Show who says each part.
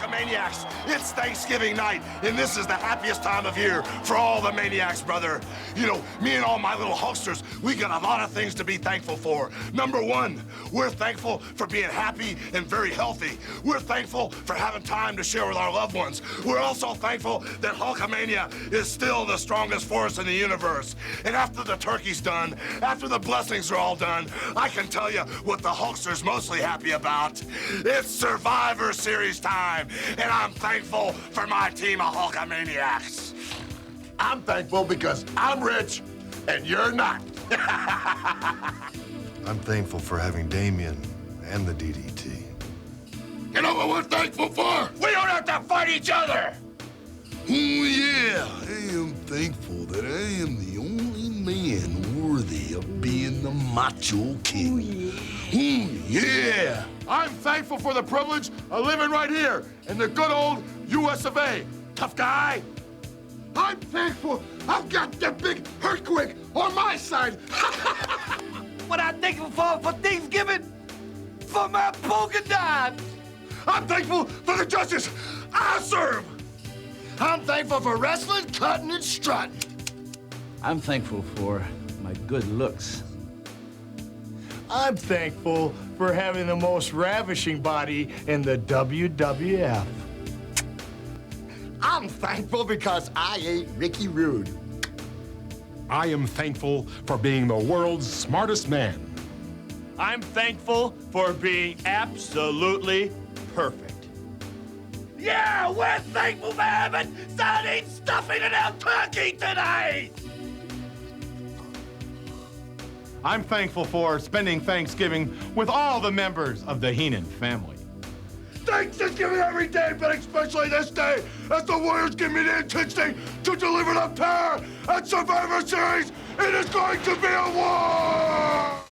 Speaker 1: Hulkamaniacs. It's Thanksgiving night, and this is the happiest time of year for all the maniacs, brother. You know, me and all my little Hulksters, we got a lot of things to be thankful for. Number one, we're thankful for being happy and very healthy. We're thankful for having time to share with our loved ones. We're also thankful that Hulkamania is still the strongest force in the universe. And after the turkey's done, after the blessings are all done, I can tell you what the Hulkster's mostly happy about. It's Survivor Series time, and I'm thankful for my team of Hulkamaniacs.
Speaker 2: I'm thankful because I'm rich and you're not.
Speaker 3: I'm thankful for having Damien and the DDT.
Speaker 2: You know what we're thankful for?
Speaker 1: We don't have to fight each other!
Speaker 4: Oh, yeah. I am thankful that I am the only man worthy of being the Macho King. Oh, yeah.
Speaker 2: I'm thankful for the privilege of living right here in the good old US of A. Tough guy. I'm thankful I've got the big earthquake on my side.
Speaker 5: What I'm thankful for Thanksgiving? For my polka dot!
Speaker 2: I'm thankful for the judges I serve.
Speaker 4: I'm thankful for wrestling, cutting, and strutting.
Speaker 5: I'm thankful for my good looks.
Speaker 6: I'm thankful for having the most ravishing body in the WWF.
Speaker 2: I'm thankful because I ate Ricky Rude.
Speaker 7: I am thankful for being the world's smartest man.
Speaker 6: I'm thankful for being absolutely perfect.
Speaker 5: Yeah, we're thankful for having sardine stuffing in our turkey tonight!
Speaker 8: I'm thankful for spending Thanksgiving with all the members of the Heenan family.
Speaker 2: Thanksgiving every day, but especially this day, as the Warriors give me the intensity to deliver the power at Survivor Series. It is going to be a war!